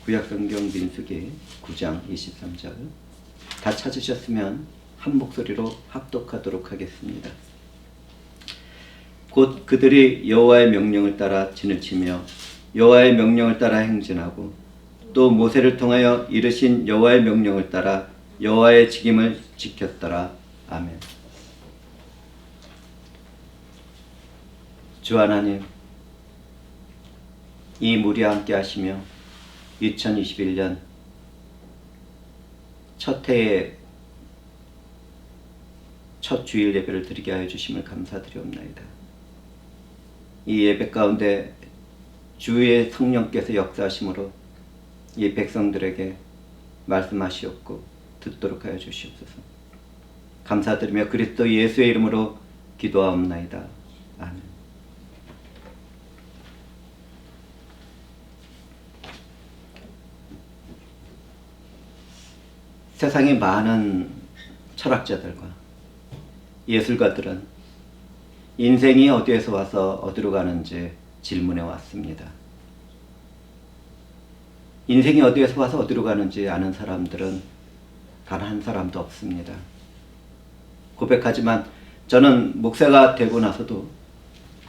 구약성경 민수기 9장 23절 다 찾으셨으면 한 목소리로 합독하도록 하겠습니다. 곧 그들이 여호와의 명령을 따라 진을 치며 여호와의 명령을 따라 행진하고 또 모세를 통하여 이르신 여호와의 명령을 따라 여호와의 직임을 지켰더라. 아멘. 주 하나님, 이 무리와 함께 하시며 2021년 첫 해에 첫 주일 예배를 드리게 하여 주심을 감사드리옵나이다. 이 예배 가운데 주의 성령께서 역사하심으로 이 백성들에게 말씀하시옵고 듣도록 하여 주시옵소서. 감사드리며 그리스도 예수의 이름으로 기도하옵나이다. 아멘. 세상의 많은 철학자들과 예술가들은 인생이 어디에서 와서 어디로 가는지 질문해 왔습니다. 인생이 어디에서 와서 어디로 가는지 아는 사람들은 단 한 사람도 없습니다. 고백하지만 저는 목사가 되고 나서도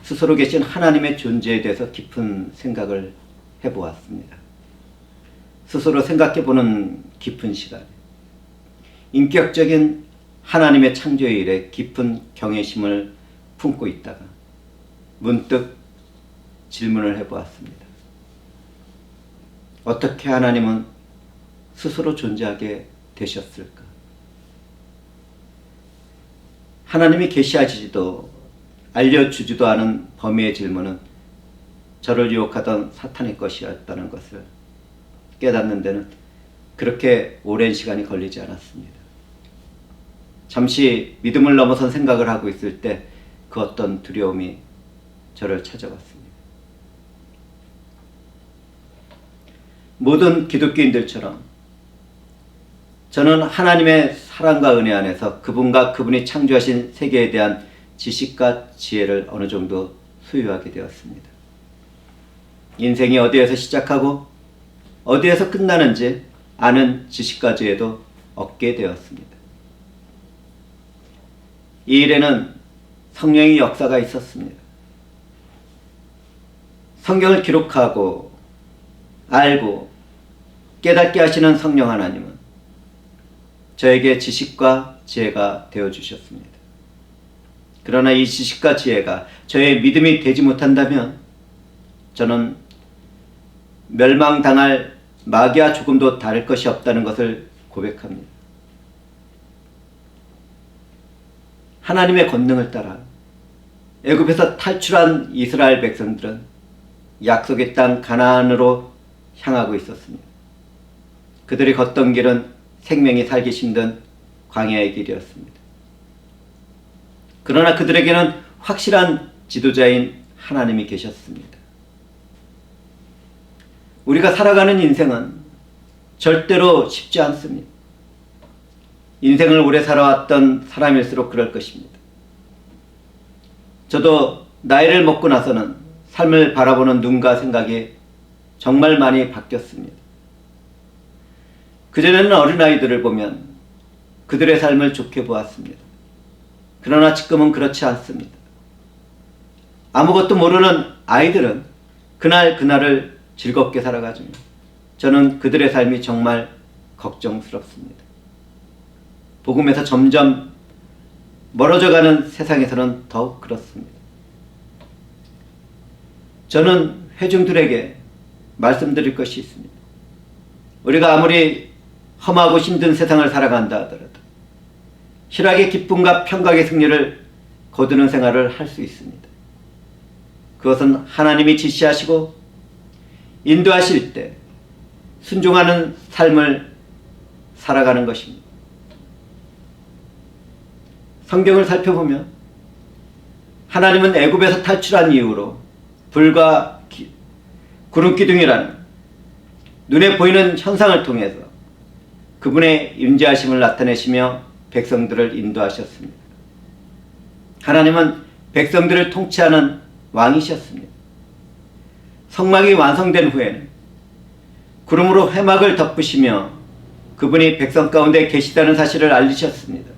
스스로 계신 하나님의 존재에 대해서 깊은 생각을 해보았습니다. 스스로 생각해보는 깊은 시간, 인격적인 하나님의 창조의 일에 깊은 경외심을 품고 있다가 문득 질문을 해보았습니다. 어떻게 하나님은 스스로 존재하게 되셨을까? 하나님이 계시하지도 알려주지도 않은 범위의 질문은 저를 유혹하던 사탄의 것이었다는 것을 깨닫는 데는 그렇게 오랜 시간이 걸리지 않았습니다. 잠시 믿음을 넘어선 생각을 하고 있을 때 그 어떤 두려움이 저를 찾아왔습니다. 모든 기독교인들처럼 저는 하나님의 사랑과 은혜 안에서 그분과 그분이 창조하신 세계에 대한 지식과 지혜를 어느 정도 소유하게 되었습니다. 인생이 어디에서 시작하고 어디에서 끝나는지 아는 지식과 지혜도 얻게 되었습니다. 이 일에는 성령의 역사가 있었습니다. 성경을 기록하고 알고 깨닫게 하시는 성령 하나님은 저에게 지식과 지혜가 되어주셨습니다. 그러나 이 지식과 지혜가 저의 믿음이 되지 못한다면 저는 멸망당할 마귀와 조금도 다를 것이 없다는 것을 고백합니다. 하나님의 권능을 따라 애굽에서 탈출한 이스라엘 백성들은 약속의 땅 가나안으로 향하고 있었습니다. 그들이 걷던 길은 생명이 살기 힘든 광야의 길이었습니다. 그러나 그들에게는 확실한 지도자인 하나님이 계셨습니다. 우리가 살아가는 인생은 절대로 쉽지 않습니다. 인생을 오래 살아왔던 사람일수록 그럴 것입니다. 저도 나이를 먹고 나서는 삶을 바라보는 눈과 생각이 정말 많이 바뀌었습니다. 그전에는 어린아이들을 보면 그들의 삶을 좋게 보았습니다. 그러나 지금은 그렇지 않습니다. 아무것도 모르는 아이들은 그날을 즐겁게 살아가죠. 저는 그들의 삶이 정말 걱정스럽습니다. 복음에서 점점 멀어져가는 세상에서는 더욱 그렇습니다. 저는 회중들에게 말씀드릴 것이 있습니다. 우리가 아무리 험하고 힘든 세상을 살아간다 하더라도 희락의 기쁨과 평강의 승리를 거두는 생활을 할 수 있습니다. 그것은 하나님이 지시하시고 인도하실 때 순종하는 삶을 살아가는 것입니다. 성경을 살펴보면 하나님은 애굽에서 탈출한 이후로 불과 구름 기둥이라는 눈에 보이는 현상을 통해서 그분의 임재하심을 나타내시며 백성들을 인도하셨습니다. 하나님은 백성들을 통치하는 왕이셨습니다. 성막이 완성된 후에는 구름으로 회막을 덮으시며 그분이 백성 가운데 계시다는 사실을 알리셨습니다.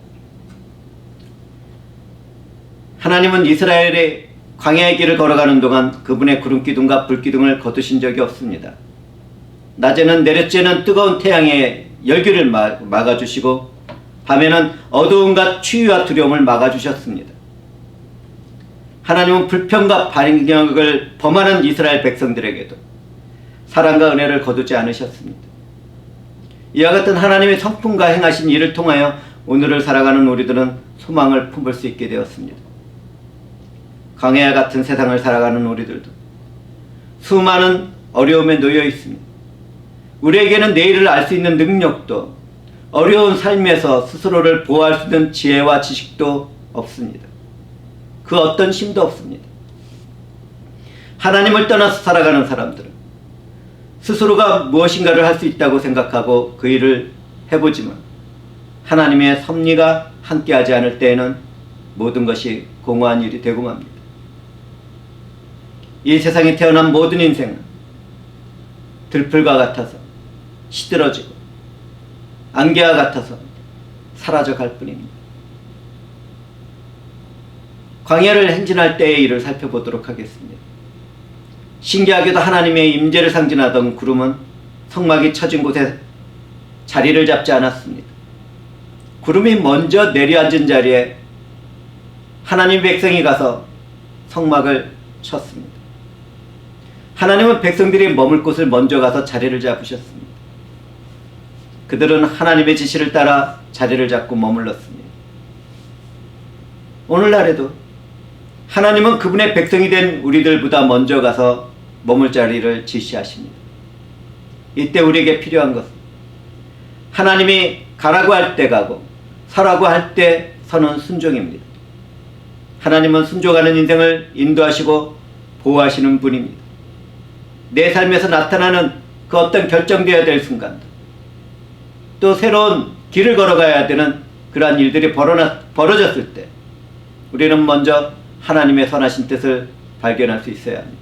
하나님은 이스라엘의 광야의 길을 걸어가는 동안 그분의 구름기둥과 불기둥을 거두신 적이 없습니다. 낮에는 내려쬐는 뜨거운 태양의 열기를 막아주시고 밤에는 어두움과 추위와 두려움을 막아주셨습니다. 하나님은 불평과 반역을 범하는 이스라엘 백성들에게도 사랑과 은혜를 거두지 않으셨습니다. 이와 같은 하나님의 성품과 행하신 일을 통하여 오늘을 살아가는 우리들은 소망을 품을 수 있게 되었습니다. 광야와 같은 세상을 살아가는 우리들도 수많은 어려움에 놓여 있습니다. 우리에게는 내일을 알 수 있는 능력도 어려운 삶에서 스스로를 보호할 수 있는 지혜와 지식도 없습니다. 그 어떤 힘도 없습니다. 하나님을 떠나서 살아가는 사람들은 스스로가 무엇인가를 할 수 있다고 생각하고 그 일을 해보지만 하나님의 섭리가 함께하지 않을 때에는 모든 것이 공허한 일이 되고 맙니다. 이 세상에 태어난 모든 인생은 들풀과 같아서 시들어지고 안개와 같아서 사라져 갈 뿐입니다. 광야를 행진할 때의 일을 살펴보도록 하겠습니다. 신기하게도 하나님의 임재를 상징하던 구름은 성막이 쳐진 곳에 자리를 잡지 않았습니다. 구름이 먼저 내려앉은 자리에 하나님 백성이 가서 성막을 쳤습니다. 하나님은 백성들이 머물 곳을 먼저 가서 자리를 잡으셨습니다. 그들은 하나님의 지시를 따라 자리를 잡고 머물렀습니다. 오늘날에도 하나님은 그분의 백성이 된 우리들보다 먼저 가서 머물 자리를 지시하십니다. 이때 우리에게 필요한 것은 하나님이 가라고 할 때 가고 서라고 할 때 서는 순종입니다. 하나님은 순종하는 인생을 인도하시고 보호하시는 분입니다. 내 삶에서 나타나는 그 어떤 결정되어야 될 순간도 또 새로운 길을 걸어가야 되는 그러한 일들이 벌어졌을 때 우리는 먼저 하나님의 선하신 뜻을 발견할 수 있어야 합니다.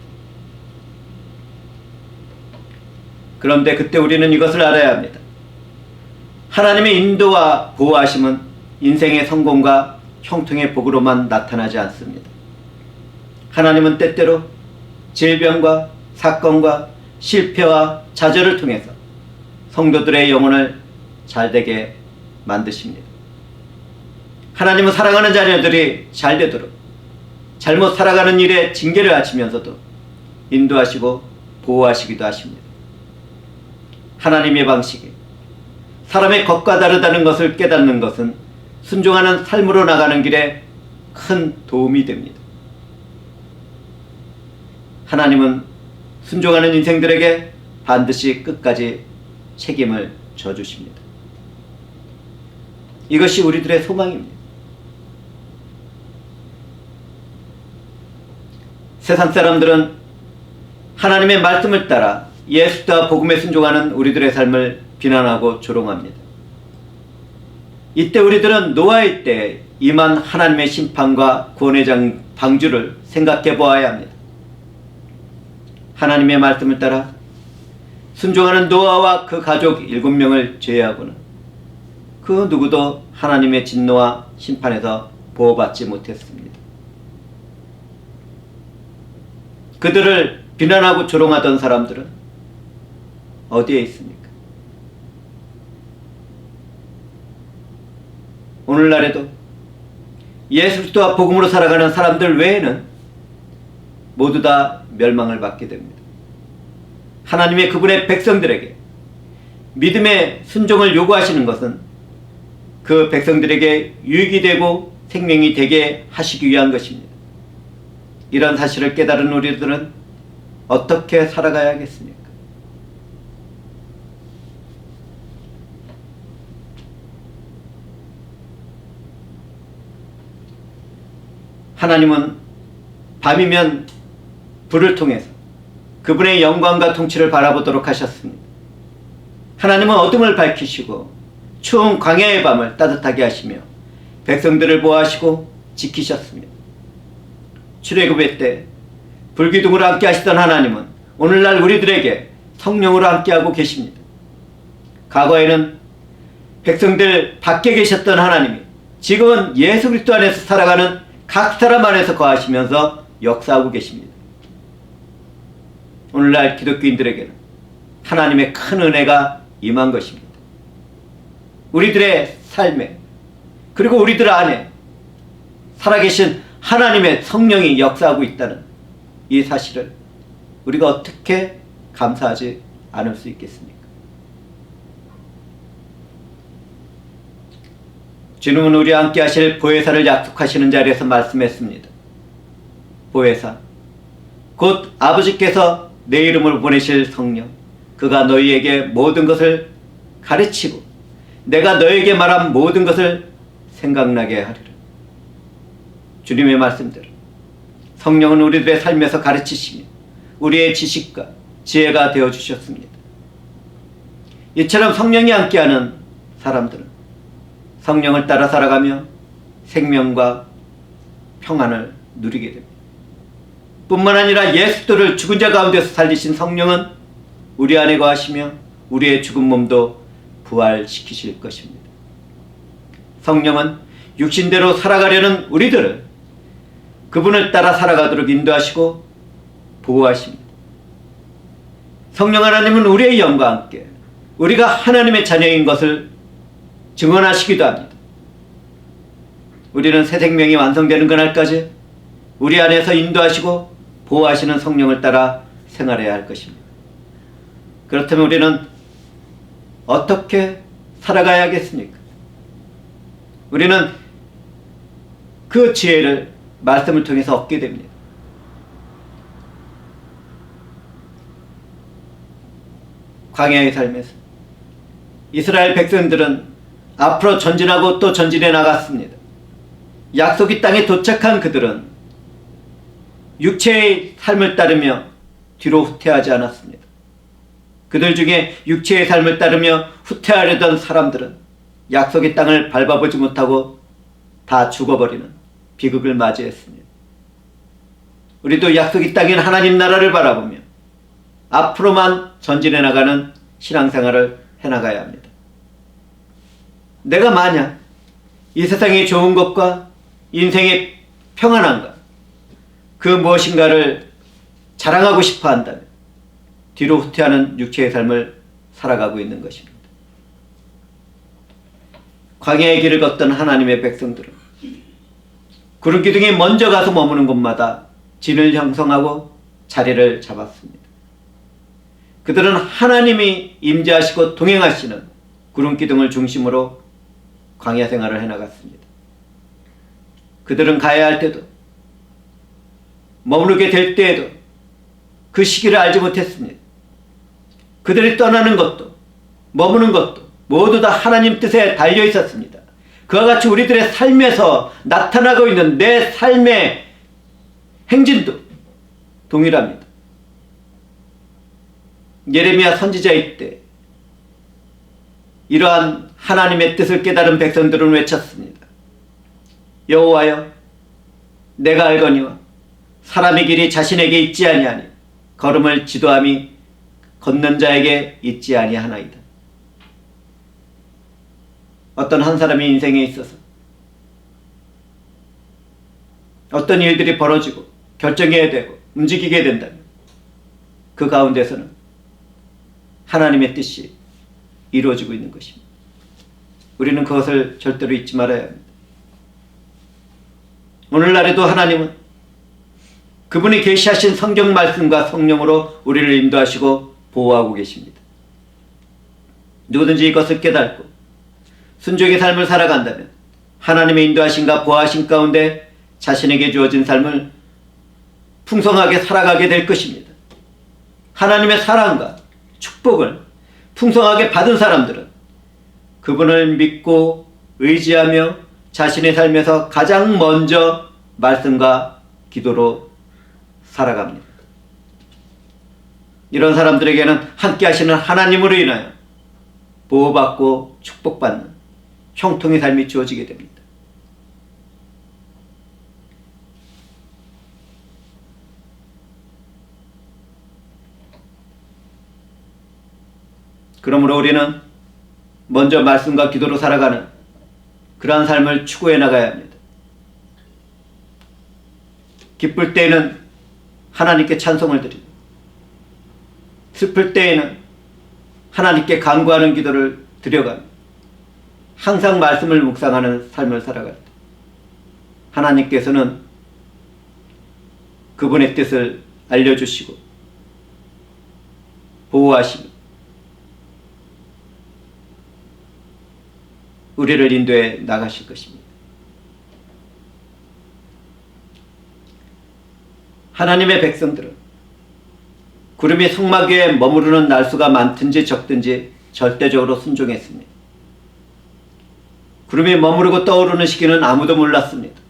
그런데 그때 우리는 이것을 알아야 합니다. 하나님의 인도와 보호하심은 인생의 성공과 형통의 복으로만 나타나지 않습니다. 하나님은 때때로 질병과 사건과 실패와 좌절을 통해서 성도들의 영혼을 잘되게 만드십니다. 하나님은 사랑하는 자녀들이 잘되도록 잘못 살아가는 일에 징계를 하시면서도 인도하시고 보호하시기도 하십니다. 하나님의 방식이 사람의 것과 다르다는 것을 깨닫는 것은 순종하는 삶으로 나가는 길에 큰 도움이 됩니다. 하나님은 순종하는 인생들에게 반드시 끝까지 책임을 져주십니다. 이것이 우리들의 소망입니다. 세상 사람들은 하나님의 말씀을 따라 예수와 복음에 순종하는 우리들의 삶을 비난하고 조롱합니다. 이때 우리들은 노아의 때 임한 하나님의 심판과 구원의 방주를 생각해 보아야 합니다. 하나님의 말씀을 따라 순종하는 노아와 그 가족 7명을 제외하고는 그 누구도 하나님의 진노와 심판에서 보호받지 못했습니다. 그들을 비난하고 조롱하던 사람들은 어디에 있습니까? 오늘날에도 예수 그리스도와 복음으로 살아가는 사람들 외에는 모두 다 멸망을 받게 됩니다. 하나님의 그분의 백성들에게 믿음의 순종을 요구하시는 것은 그 백성들에게 유익이 되고 생명이 되게 하시기 위한 것입니다. 이런 사실을 깨달은 우리들은 어떻게 살아가야 하겠습니까? 하나님은 밤이면 불을 통해서 그분의 영광과 통치를 바라보도록 하셨습니다. 하나님은 어둠을 밝히시고 추운 광야의 밤을 따뜻하게 하시며 백성들을 보호하시고 지키셨습니다. 출애굽의 때 불기둥으로 함께 하시던 하나님은 오늘날 우리들에게 성령으로 함께하고 계십니다. 과거에는 백성들 밖에 계셨던 하나님이 지금은 예수 그리스도 안에서 살아가는 각 사람 안에서 거하시면서 역사하고 계십니다. 오늘날 기독교인들에게는 하나님의 큰 은혜가 임한 것입니다. 우리들의 삶에 그리고 우리들 안에 살아계신 하나님의 성령이 역사하고 있다는 이 사실을 우리가 어떻게 감사하지 않을 수 있겠습니까? 주님은 우리와 함께 하실 보혜사를 약속하시는 자리에서 말씀했습니다. 보혜사, 곧 아버지께서 내 이름으로 보내실 성령, 그가 너희에게 모든 것을 가르치고 내가 너희에게 말한 모든 것을 생각나게 하리라. 주님의 말씀대로 성령은 우리들의 삶에서 가르치시며 우리의 지식과 지혜가 되어주셨습니다. 이처럼 성령이 함께하는 사람들은 성령을 따라 살아가며 생명과 평안을 누리게 됩니다. 뿐만 아니라 예수를 죽은 자 가운데서 살리신 성령은 우리 안에 거하시며 우리의 죽은 몸도 부활시키실 것입니다. 성령은 육신대로 살아가려는 우리들을 그분을 따라 살아가도록 인도하시고 보호하십니다. 성령 하나님은 우리의 영과 함께 우리가 하나님의 자녀인 것을 증언하시기도 합니다. 우리는 새 생명이 완성되는 그날까지 우리 안에서 인도하시고 보호하시는 성령을 따라 생활해야 할 것입니다. 그렇다면 우리는 어떻게 살아가야겠습니까? 우리는 그 지혜를 말씀을 통해서 얻게 됩니다. 광야의 삶에서 이스라엘 백성들은 앞으로 전진하고 또 전진해 나갔습니다. 약속의 땅에 도착한 그들은 육체의 삶을 따르며 뒤로 후퇴하지 않았습니다. 그들 중에 육체의 삶을 따르며 후퇴하려던 사람들은 약속의 땅을 밟아보지 못하고 다 죽어버리는 비극을 맞이했습니다. 우리도 약속의 땅인 하나님 나라를 바라보며 앞으로만 전진해 나가는 신앙생활을 해나가야 합니다. 내가 만약 이 세상의 좋은 것과 인생의 평안함과 그 무엇인가를 자랑하고 싶어 한다면 뒤로 후퇴하는 육체의 삶을 살아가고 있는 것입니다. 광야의 길을 걷던 하나님의 백성들은 구름 기둥이 먼저 가서 머무는 곳마다 진을 형성하고 자리를 잡았습니다. 그들은 하나님이 임재하시고 동행하시는 구름 기둥을 중심으로 광야 생활을 해나갔습니다. 그들은 가야 할 때도 머무르게 될 때에도 그 시기를 알지 못했습니다. 그들이 떠나는 것도 머무는 것도 모두 다 하나님 뜻에 달려 있었습니다. 그와 같이 우리들의 삶에서 나타나고 있는 내 삶의 행진도 동일합니다. 예레미야 선지자의 때 이러한 하나님의 뜻을 깨달은 백성들은 외쳤습니다. 여호와여, 내가 알거니와 사람의 길이 자신에게 있지 아니하니 걸음을 지도함이 걷는 자에게 있지 아니하나이다. 어떤 한 사람의 인생에 있어서 어떤 일들이 벌어지고 결정해야 되고 움직이게 된다면 그 가운데서는 하나님의 뜻이 이루어지고 있는 것입니다. 우리는 그것을 절대로 잊지 말아야 합니다. 오늘날에도 하나님은 그분이 계시하신 성경 말씀과 성령으로 우리를 인도하시고 보호하고 계십니다. 누구든지 이것을 깨닫고 순종의 삶을 살아간다면 하나님의 인도하심과 보호하심 가운데 자신에게 주어진 삶을 풍성하게 살아가게 될 것입니다. 하나님의 사랑과 축복을 풍성하게 받은 사람들은 그분을 믿고 의지하며 자신의 삶에서 가장 먼저 말씀과 기도로 살아갑니다. 이런 사람들에게는 함께 하시는 하나님으로 인하여 보호받고 축복받는 형통의 삶이 주어지게 됩니다. 그러므로 우리는 먼저 말씀과 기도로 살아가는 그러한 삶을 추구해 나가야 합니다. 기쁠 때에는 하나님께 찬송을 드리고, 슬플 때에는 하나님께 간구하는 기도를 드려가며, 항상 말씀을 묵상하는 삶을 살아갈 때 하나님께서는 그분의 뜻을 알려주시고 보호하시며 우리를 인도해 나가실 것입니다. 하나님의 백성들은 구름이 성막 위에 머무르는 날수가 많든지 적든지 절대적으로 순종했습니다. 구름이 머무르고 떠오르는 시기는 아무도 몰랐습니다.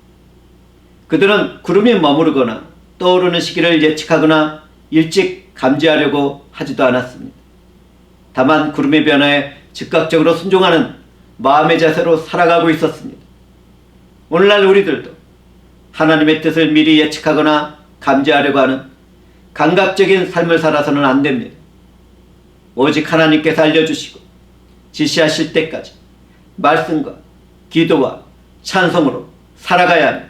그들은 구름이 머무르거나 떠오르는 시기를 예측하거나 일찍 감지하려고 하지도 않았습니다. 다만 구름의 변화에 즉각적으로 순종하는 마음의 자세로 살아가고 있었습니다. 오늘날 우리들도 하나님의 뜻을 미리 예측하거나 감지하려고 하는 감각적인 삶을 살아서는 안 됩니다. 오직 하나님께서 알려주시고 지시하실 때까지 말씀과 기도와 찬송으로 살아가야 합니다.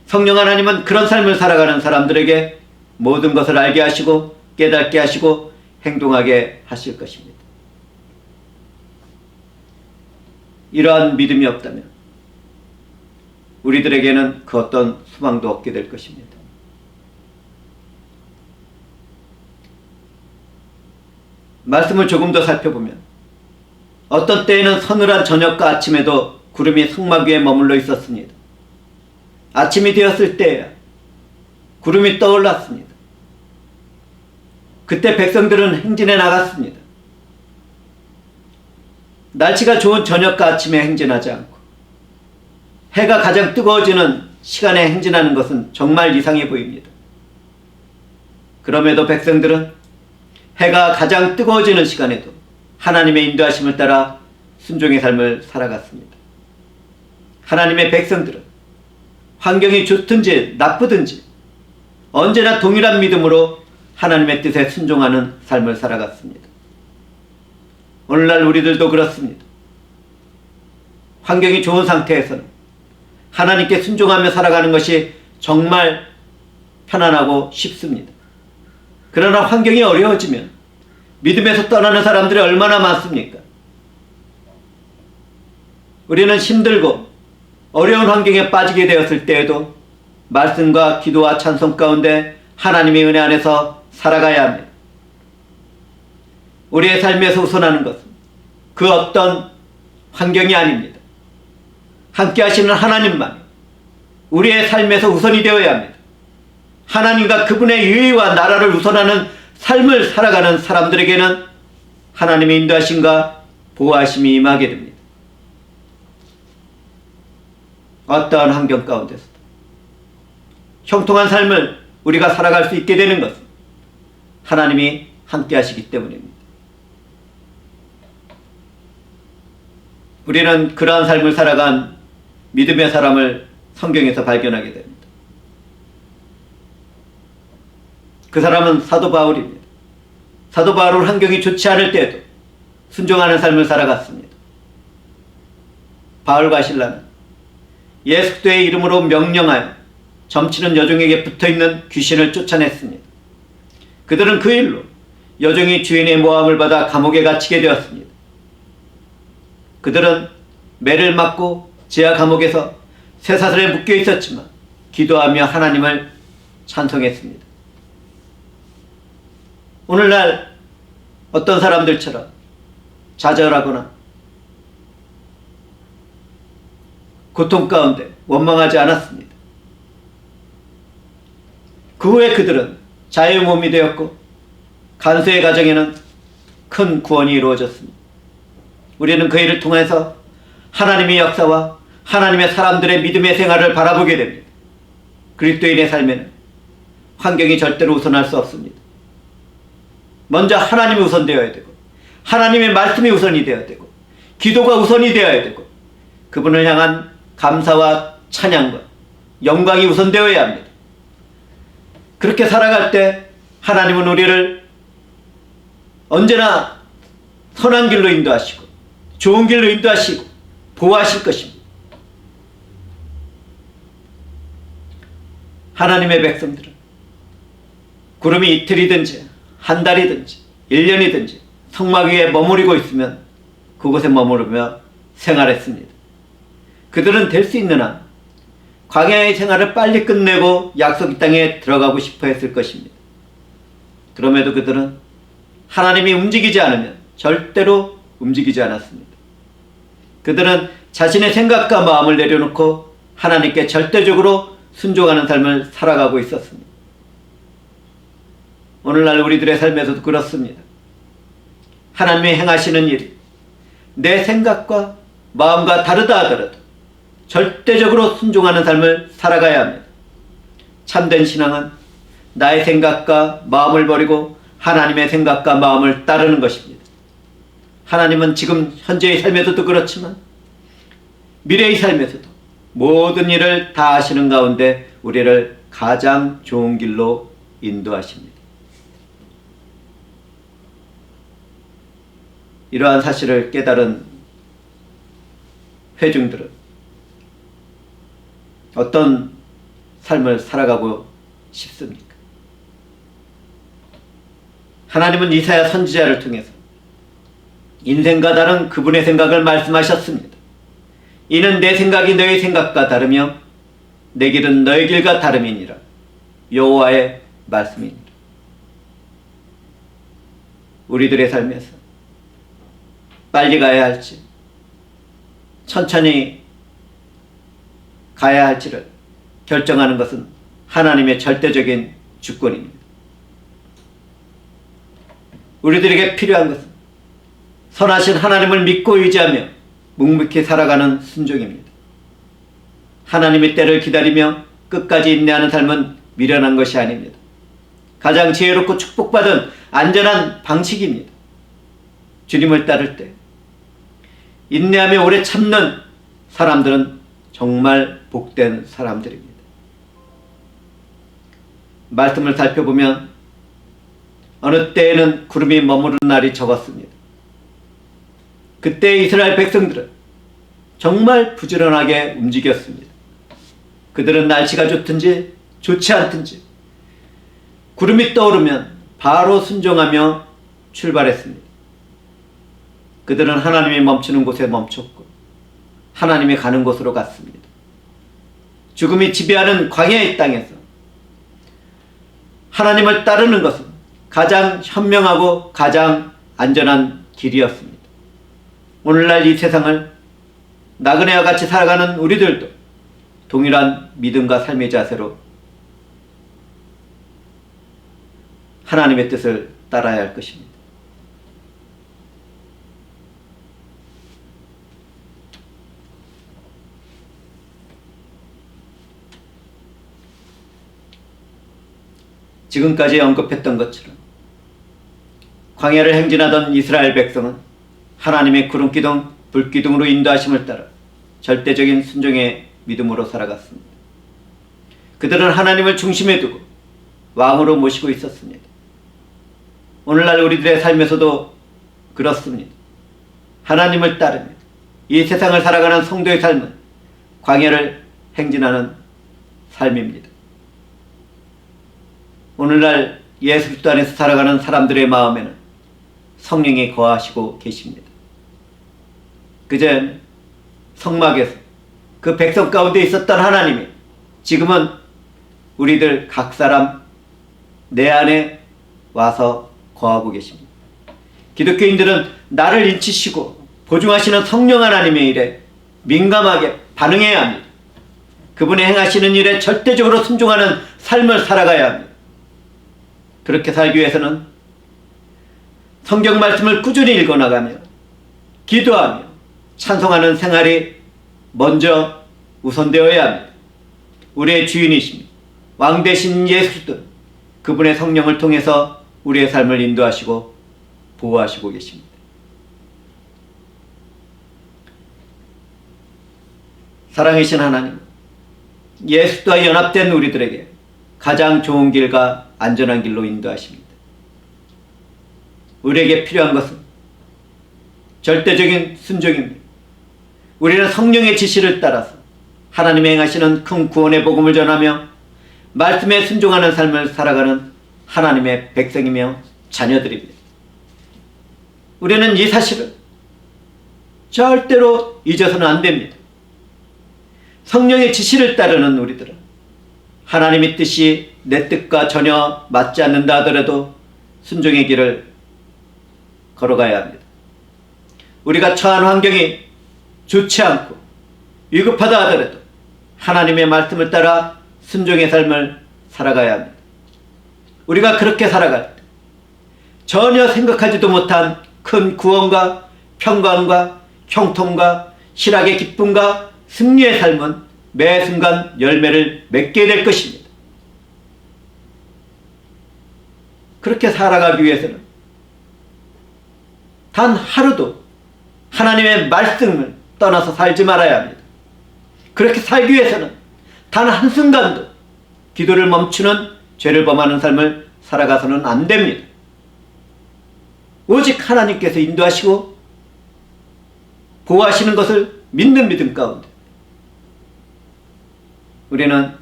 성령 하나님은 그런 삶을 살아가는 사람들에게 모든 것을 알게 하시고 깨닫게 하시고 행동하게 하실 것입니다. 이러한 믿음이 없다면 우리들에게는 그 어떤 소망도 없게 될 것입니다. 말씀을 조금 더 살펴보면 어떤 때에는 서늘한 저녁과 아침에도 구름이 성막 위에 머물러 있었습니다. 아침이 되었을 때에야 구름이 떠올랐습니다. 그때 백성들은 행진해 나갔습니다. 날씨가 좋은 저녁과 아침에 행진하지 않고 해가 가장 뜨거워지는 시간에 행진하는 것은 정말 이상해 보입니다. 그럼에도 백성들은 해가 가장 뜨거워지는 시간에도 하나님의 인도하심을 따라 순종의 삶을 살아갔습니다. 하나님의 백성들은 환경이 좋든지 나쁘든지 언제나 동일한 믿음으로 하나님의 뜻에 순종하는 삶을 살아갔습니다. 오늘날 우리들도 그렇습니다. 환경이 좋은 상태에서는 하나님께 순종하며 살아가는 것이 정말 편안하고 쉽습니다. 그러나 환경이 어려워지면 믿음에서 떠나는 사람들이 얼마나 많습니까? 우리는 힘들고 어려운 환경에 빠지게 되었을 때에도 말씀과 기도와 찬송 가운데 하나님의 은혜 안에서 살아가야 합니다. 우리의 삶에서 우선하는 것은 그 어떤 환경이 아닙니다. 함께 하시는 하나님만 우리의 삶에서 우선이 되어야 합니다. 하나님과 그분의 의와 나라를 우선하는 삶을 살아가는 사람들에게는 하나님의 인도하심과 보호하심이 임하게 됩니다. 어떠한 환경 가운데서도 형통한 삶을 우리가 살아갈 수 있게 되는 것은 하나님이 함께 하시기 때문입니다. 우리는 그러한 삶을 살아간 믿음의 사람을 성경에서 발견하게 됩니다. 그 사람은 사도 바울입니다. 사도 바울은 환경이 좋지 않을 때에도 순종하는 삶을 살아갔습니다. 바울과 실라는 예수 그리스도의 이름으로 명령하여 점치는 여종에게 붙어있는 귀신을 쫓아냈습니다. 그들은 그 일로 여종이 주인의 모함을 받아 감옥에 갇히게 되었습니다. 그들은 매를 맞고 지하 감옥에서 쇠사슬에 묶여 있었지만 기도하며 하나님을 찬송했습니다. 오늘날 어떤 사람들처럼 좌절하거나 고통 가운데 원망하지 않았습니다. 그 후에 그들은 자유의 몸이 되었고 간수의 가정에는 큰 구원이 이루어졌습니다. 우리는 그 일을 통해서 하나님의 역사와 하나님의 사람들의 믿음의 생활을 바라보게 됩니다. 그리스도인의 삶에는 환경이 절대로 우선할 수 없습니다. 먼저 하나님이 우선되어야 되고 하나님의 말씀이 우선이 되어야 되고 기도가 우선이 되어야 되고 그분을 향한 감사와 찬양과 영광이 우선되어야 합니다. 그렇게 살아갈 때 하나님은 우리를 언제나 선한 길로 인도하시고 좋은 길로 인도하시고 보호하실 것입니다. 하나님의 백성들은 구름이 이틀이든지 한 달이든지 1년이든지 성막 위에 머무르고 있으면 그곳에 머무르며 생활했습니다. 그들은 될 수 있는 한 광야의 생활을 빨리 끝내고 약속 땅에 들어가고 싶어 했을 것입니다. 그럼에도 그들은 하나님이 움직이지 않으면 절대로 움직이지 않았습니다. 그들은 자신의 생각과 마음을 내려놓고 하나님께 절대적으로 순종하는 삶을 살아가고 있었습니다. 오늘날 우리들의 삶에서도 그렇습니다. 하나님이 행하시는 일이 내 생각과 마음과 다르다 하더라도 절대적으로 순종하는 삶을 살아가야 합니다. 참된 신앙은 나의 생각과 마음을 버리고 하나님의 생각과 마음을 따르는 것입니다. 하나님은 지금 현재의 삶에서도 그렇지만 미래의 삶에서도 모든 일을 다 하시는 가운데 우리를 가장 좋은 길로 인도하십니다. 이러한 사실을 깨달은 회중들은 어떤 삶을 살아가고 싶습니까? 하나님은 이사야 선지자를 통해서 인생과 다른 그분의 생각을 말씀하셨습니다. 이는 내 생각이 너의 생각과 다르며 내 길은 너의 길과 다름이니라. 여호와의 말씀입니다. 우리들의 삶에서 빨리 가야 할지 천천히 가야 할지를 결정하는 것은 하나님의 절대적인 주권입니다. 우리들에게 필요한 것은 선하신 하나님을 믿고 의지하며 묵묵히 살아가는 순종입니다. 하나님의 때를 기다리며 끝까지 인내하는 삶은 미련한 것이 아닙니다. 가장 지혜롭고 축복받은 안전한 방식입니다. 주님을 따를 때 인내하며 오래 참는 사람들은 정말 복된 사람들입니다. 말씀을 살펴보면 어느 때에는 구름이 머무르는 날이 적었습니다. 그때 이스라엘 백성들은 정말 부지런하게 움직였습니다. 그들은 날씨가 좋든지 좋지 않든지 구름이 떠오르면 바로 순종하며 출발했습니다. 그들은 하나님이 멈추는 곳에 멈췄고 하나님이 가는 곳으로 갔습니다. 죽음이 지배하는 광야의 땅에서 하나님을 따르는 것은 가장 현명하고 가장 안전한 길이었습니다. 오늘날 이 세상을 나그네와 같이 살아가는 우리들도 동일한 믿음과 삶의 자세로 하나님의 뜻을 따라야 할 것입니다. 지금까지 언급했던 것처럼 광야를 행진하던 이스라엘 백성은 하나님의 구름기둥, 불기둥으로 인도하심을 따라 절대적인 순종의 믿음으로 살아갔습니다. 그들은 하나님을 중심에 두고 왕으로 모시고 있었습니다. 오늘날 우리들의 삶에서도 그렇습니다. 하나님을 따르며 이 세상을 살아가는 성도의 삶은 광야를 행진하는 삶입니다. 오늘날 예수 그리스도 안에서 살아가는 사람들의 마음에는 성령이 거하시고 계십니다. 그전 성막에서 그 백성 가운데 있었던 하나님이 지금은 우리들 각 사람 내 안에 와서 거하고 계십니다. 기독교인들은 나를 인치시고 보증하시는 성령 하나님의 일에 민감하게 반응해야 합니다. 그분의 행하시는 일에 절대적으로 순종하는 삶을 살아가야 합니다. 그렇게 살기 위해서는 성경 말씀을 꾸준히 읽어나가며 기도하며 찬송하는 생활이 먼저 우선되어야 합니다. 우리의 주인이십니다. 왕 되신 예수 그리스도 그분의 성령을 통해서 우리의 삶을 인도하시고 보호하시고 계십니다. 사랑이신 하나님, 예수 그리스도와 연합된 우리들에게 가장 좋은 길과 안전한 길로 인도하십니다. 우리에게 필요한 것은 절대적인 순종입니다. 우리는 성령의 지시를 따라서 하나님의 행하시는 큰 구원의 복음을 전하며 말씀에 순종하는 삶을 살아가는 하나님의 백성이며 자녀들입니다. 우리는 이 사실을 절대로 잊어서는 안 됩니다. 성령의 지시를 따르는 우리들은 하나님의 뜻이 내 뜻과 전혀 맞지 않는다 하더라도 순종의 길을 걸어가야 합니다. 우리가 처한 환경이 좋지 않고 위급하다 하더라도 하나님의 말씀을 따라 순종의 삶을 살아가야 합니다. 우리가 그렇게 살아갈 때 전혀 생각하지도 못한 큰 구원과 평강과 형통과 실학의 기쁨과 승리의 삶은 매 순간 열매를 맺게 될 것입니다. 그렇게 살아가기 위해서는 단 하루도 하나님의 말씀을 떠나서 살지 말아야 합니다. 그렇게 살기 위해서는 단 한순간도 기도를 멈추는 죄를 범하는 삶을 살아가서는 안 됩니다. 오직 하나님께서 인도하시고 보호하시는 것을 믿는 믿음 가운데 우리는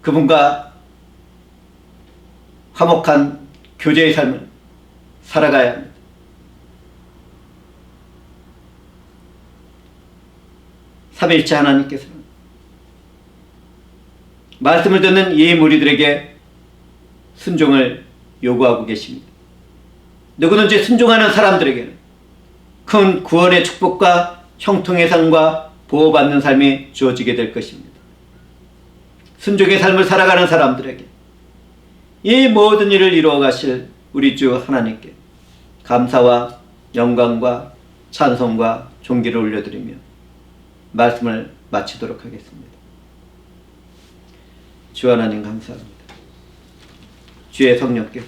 그분과 화목한 교제의 삶을 살아가야 합니다. 삼위일체 하나님께서는 말씀을 듣는 이 무리들에게 순종을 요구하고 계십니다. 누구든지 순종하는 사람들에게는 큰 구원의 축복과 형통의 삶과 보호받는 삶이 주어지게 될 것입니다. 순종의 삶을 살아가는 사람들에게 이 모든 일을 이루어 가실 우리 주 하나님께 감사와 영광과 찬송과 존귀를 올려드리며 말씀을 마치도록 하겠습니다. 주 하나님 감사합니다. 주의 성령께서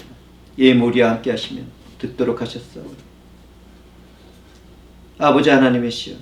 이 무리와 함께 하시면 듣도록 하셨사오니 아버지 하나님의 시여